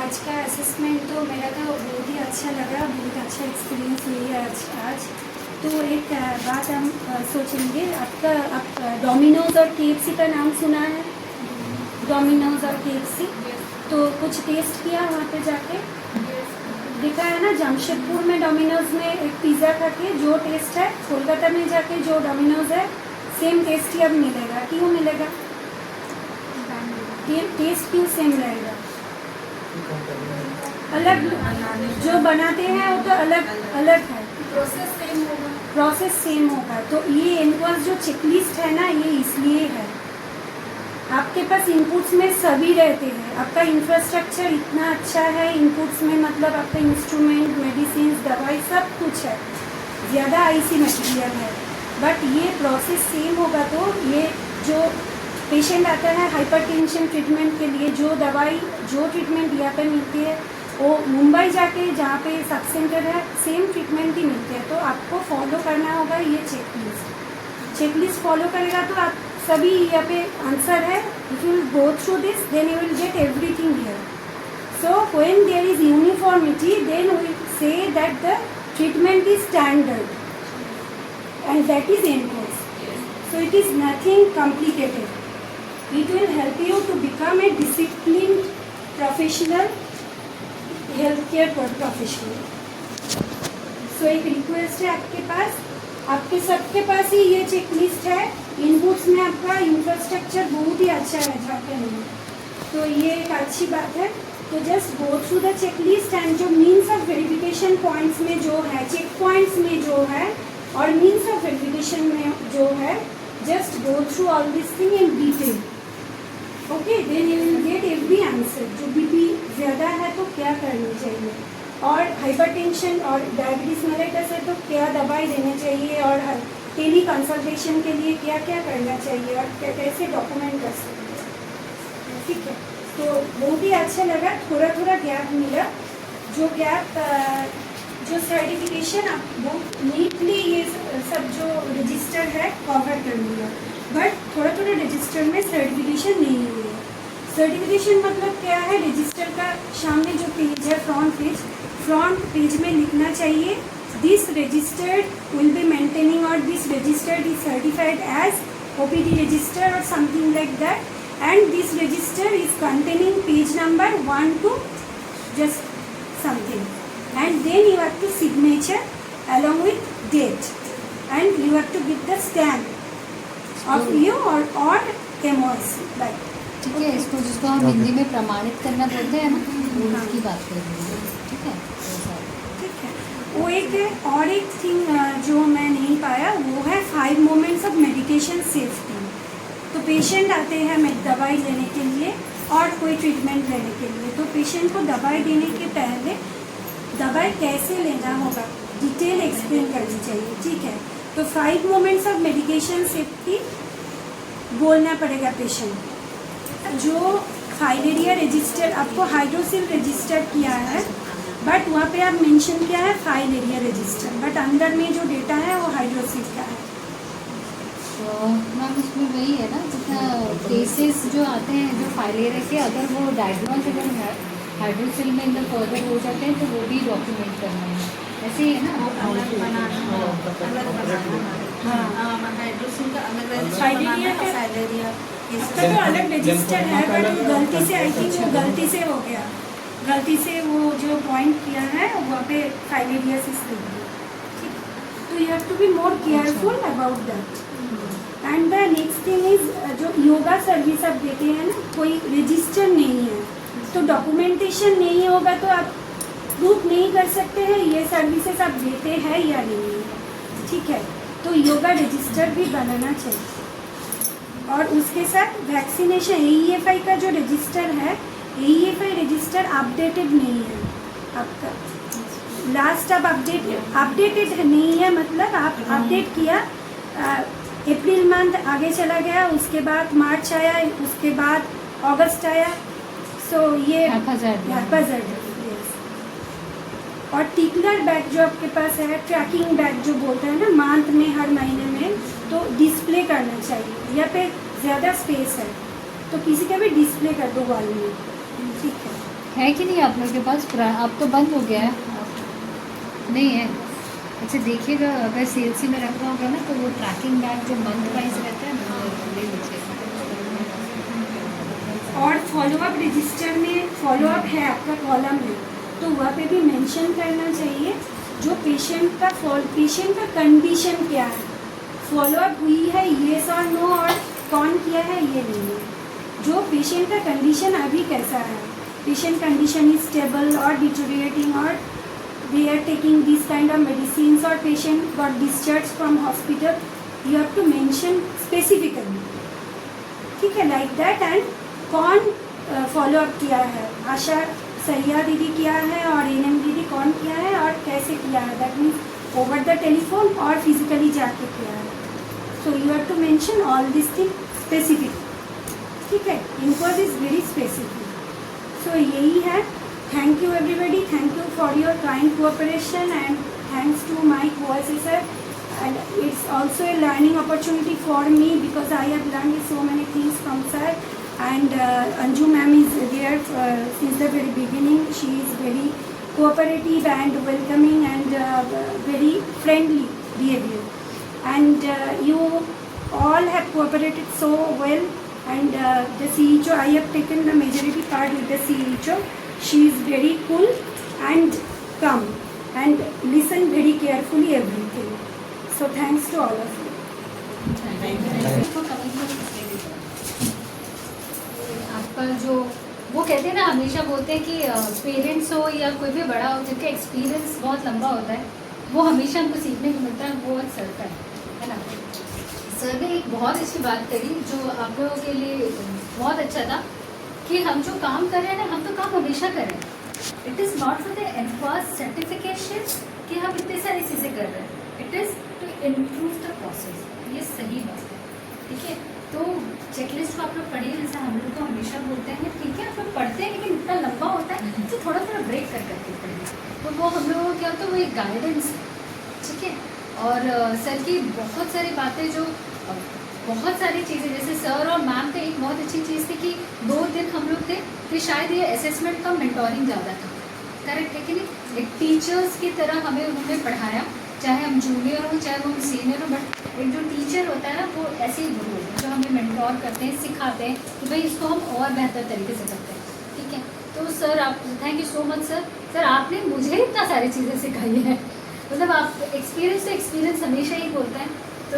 आज का असेसमेंट तो मेरा का बहुत ही अच्छा लगा, बहुत अच्छा एक्सपीरियंस हुई है आज। तो एक बात हम सोचेंगे, आप डोमिनोज और KFC का नाम सुना है? डोमिनोज और KFC, तो कुछ टेस्ट किया वहाँ पे जाके? देखा है ना, जमशेदपुर में डोमिनोज में एक पिज़्ज़ा खा के जो टेस्ट है, कोलकाता में जाके जो डोमिनोज है सेम टेस्ट ही अब मिलेगा। क्यों मिलेगा? टेस्ट क्यों सेम रहेगा? अलग जो बनाते हैं वो तो अलग अलग है, प्रोसेस सेम होगा। तो ये इनवर्स जो चेकलिस्ट है ना, ये इसलिए है आपके पास इनपुट्स में सभी रहते हैं। आपका इंफ्रास्ट्रक्चर इतना अच्छा है इनपुट्स में, मतलब आपका इंस्ट्रूमेंट, मेडिसिन, दवाई सब कुछ है, ज़्यादा IC मटेरियल है, बट ये प्रोसेस सेम होगा। तो ये जो पेशेंट आता है हाइपरटेंशन ट्रीटमेंट के लिए, जो दवाई जो ट्रीटमेंट यहाँ पे मिलती है वो मुंबई जाके जहाँ पे सब सेंटर है सेम ट्रीटमेंट ही मिलते हैं। तो आपको फॉलो करना होगा ये चेकलिस्ट फॉलो करेगा तो आप सभी यहाँ पे आंसर है। If you will go through this then you will get everything here. So when there is uniformity then we say that the treatment is standard and that is NCOS. So it is nothing complicated. It will help you to become a disciplined professional, healthcare professional. So एक request है आपके पास, आपके सबके पास ही ये checklist है। Inputs में आपका infrastructure बहुत ही अच्छा है झारखंड में, तो ये एक अच्छी बात है। तो just go through the checklist and जो मीन्स ऑफ वेरिफिकेशन पॉइंट्स में जो है, चेक पॉइंट्स में जो है और मीन्स ऑफ वेरिफिकेशन में जो है, just go through all this thing in detail. Okay, then you will get every answer. जो BP ज़्यादा है तो क्या करनी चाहिए, और हाइपरटेंशन और डायबिटीज़ मेलेटस है तो क्या दवाई देनी चाहिए, और टेली कंसल्टेशन के लिए क्या क्या करना चाहिए, और कैसे डॉक्यूमेंट कर सकते हैं। ठीक है, तो बहुत ही अच्छा लगा। थोड़ा थोड़ा गैप मिला, जो गैप जो सर्टिफिकेशन आप बहुत नीटली ये सब जो रजिस्टर है कवर कर लिया, बट थोड़ा थोड़ा रजिस्टर में सर्टिफिकेशन नहीं हुई है। सर्टिफिकेशन मतलब क्या है? रजिस्टर का सामने जो पेज है, फ्रंट पेज में लिखना चाहिए this registered will be maintaining, और this registered is certified as OPD register और something like that, and this register is containing page number 1 to just something, and then you have to signature along with date, and you have to give the stamp of you or MOS like। ठीक है, इसको जिसको हम हिंदी में प्रमाणित करना बोलते हैं ना, वो उसकी बात कर रही है। ठीक है, ठीक है। वो एक है, और एक थिंग जो मैं नहीं पाया वो है 5 मोमेंट्स ऑफ मेडिकेशन सेफ्टी। तो पेशेंट आते हैं दवाई लेने के लिए और कोई ट्रीटमेंट लेने के लिए, तो पेशेंट को दवाई देने के पहले दवाई कैसे लेना होगा डिटेल एक्सप्लेन करनी चाहिए। ठीक है, तो 5 मोमेंट्स ऑफ मेडिकेशन सेफ्टी बोलना पड़ेगा पेशेंट को। जो फाइलेरिया रजिस्टर आपको हाइड्रोसिल रजिस्टर किया है, बट वहाँ पे आप मेंशन किया है फाइलेरिया रजिस्टर, बट अंदर में जो डेटा है वो हाइड्रोसिल का है। तो मैम इसमें वही है ना, जितना केसेस जो आते हैं जो फाइलेरिया के, अगर वो डायग्नोज अगर हाइड्रोसिल में अंदर फर्दर हो जाते हैं तो वो भी डॉक्यूमेंट करना है, ऐसे ही है ना? हाइड्रोसिल का अलग, फाइलेरिया इसका तो अलग रजिस्टर है, बट गलती से आई थिंक वो गलती से हो गया, गलती से वो जो पॉइंट किया है वहाँ पे फाइलेरियासिस लिख दिया। ठीक, तो you have to be more careful about that. And the next thing is, जो योगा सर्विस आप देते हैं ना, कोई रजिस्टर नहीं है तो डॉक्यूमेंटेशन नहीं होगा तो आप प्रूफ नहीं कर सकते हैं ये सर्विसेज आप देते हैं या नहीं है। ठीक है, तो योगा रजिस्टर भी बनाना चाहिए, और उसके साथ वैक्सीनेशन AEFI का जो रजिस्टर है, AEFI रजिस्टर अपडेटेड नहीं है आपका। लास्ट आप अपडेटेड नहीं है, मतलब आप अपडेट किया अप्रैल मंथ आगे चला गया, उसके बाद मार्च आया, उसके बाद अगस्त आया, सो ये हैप्पीज़र्ड। और टिकलर बैग जो आपके पास है, ट्रैकिंग बैग जो बोलते हैं ना, मंथ में हर महीने में तो डिस्प्ले करना चाहिए। यहाँ पे ज़्यादा स्पेस है तो किसी का भी डिस्प्ले कर दो वॉल में। ठीक है। है कि नहीं आप लोग के पास? अब तो बंद हो गया है, नहीं है? अच्छा देखिएगा, अगर CLC में रखना होगा ना तो वो ट्रैकिंग बैग जो मंथ वाइज रहता है ना वो ले लीजिएगा। और फॉलोअप रजिस्टर में फॉलोअप है आपका कॉलम में, तो वहाँ पे भी मेंशन करना चाहिए जो पेशेंट का कंडीशन क्या है, फॉलोअप हुई है येस और नो, और कौन किया है ये नहीं है, जो पेशेंट का कंडीशन अभी कैसा है, पेशेंट कंडीशन इज स्टेबल और डिटोरिएटिंग और they are taking these kind of medicines or patient got discharged from hospital, you have to mention specifically, ठीक है, like that, and कौन फॉलो अप किया है, आशा सैया दीदी किया है और एनएम दीदी कौन किया है और कैसे किया है, that means over the telephone और फिजिकली जाके किया है, so you have to mention all this thing specific, ठीक है, इनक्वाज इज वेरी स्पेसिफिक, सो यही है। Thank you everybody, thank you for your kind cooperation and thanks to my co-assessor, and it's also a learning opportunity for me because I have learned so many things from sir, and Anju ma'am is there since the very beginning. She is very cooperative and welcoming and very friendly behavior, and you all have cooperated so well, and the CHO, I have taken the majority part with the CHO. She is very cool and calm and listen very carefully everything. So thanks to all of you. आपका जो वो कहते हैं ना, हमेशा बोलते हैं कि पेरेंट्स हो या कोई भी बड़ा हो जिनका एक्सपीरियंस बहुत लंबा होता है, वो हमेशा हमको सीखने को मिलता है, वो सर का है ना। सर ने एक बहुत अच्छी बात करी जो आप लोगों के लिए बहुत अच्छा था कि हम जो काम कर रहे हैं ना, हम तो काम हमेशा कर रहे हैं, it is not for the NQAS certification कि हम इतनी सारी चीज़ें कर रहे हैं, it is to improve the process, ये सही बात है, ठीक है। तो चेकलिस्ट को आप लोग पढ़िए, जैसे हम लोग तो हमेशा बोलते हैं, ठीक है आप लोग पढ़ते हैं लेकिन इतना लंबा होता है तो थोड़ा थोड़ा ब्रेक कर करके पढ़िए, तो वो हम लोगों को क्या होता है, वो एक गाइडेंस है, ठीक है। और सर की बहुत सारी बातें जो बहुत सारी चीज़ें, जैसे सर और मैम का एक बहुत अच्छी चीज़ थी कि 2 दिन हम लोग थे कि शायद ये असेसमेंट का मेंटोरिंग ज़्यादा था, करेक्ट है कि नहीं, एक टीचर्स की तरह हमें उन्होंने पढ़ाया, चाहे हम जूनियर हों चाहे हम सीनियर हों, बट एक जो टीचर होता है ना वो ऐसे ही गुरु होता है जो हमें मेंटोर करते हैं, सिखाते हैं कि भाई इसको हम और बेहतर तरीके से करते हैं, ठीक है। तो सर आप thank you so much sir, sir आपने मुझे इतना सारी चीज़ें सिखाई है, मतलब आप एक्सपीरियंस से एक्सपीरियंस हमेशा ही बोलते हैं, तो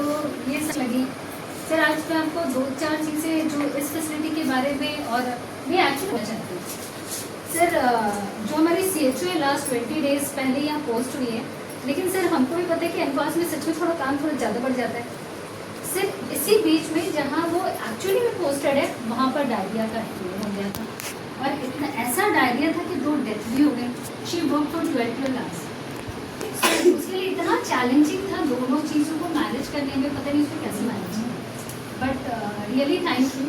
ये सब लगी। सर आज मैं आपको 2-4 चीज़ें जो इस फैसिलिटी के बारे में और मैं एक्चुअली बोलना चाहती हूँ। सर जो हमारी CHO है लास्ट 20 डेज़ पहले यहाँ पोस्ट हुई है, लेकिन सर हमको भी पता है कि एनक्वास में सच में थोड़ा काम थोड़ा ज़्यादा बढ़ जाता है। सर इसी बीच में जहाँ वो एक्चुअली में पोस्टेड है वहाँ पर डायरिया का हो गया था, और इतना ऐसा डायरिया था कि 2 डेथ भी हो गई। शी वर्क फॉर 12 आवर्स, उसके लिए इतना चैलेंजिंग था दोनों चीज़ों को मैनेज करने में, पता नहीं उसको कैसे मैनेज किया, बट रियली थैंक यू।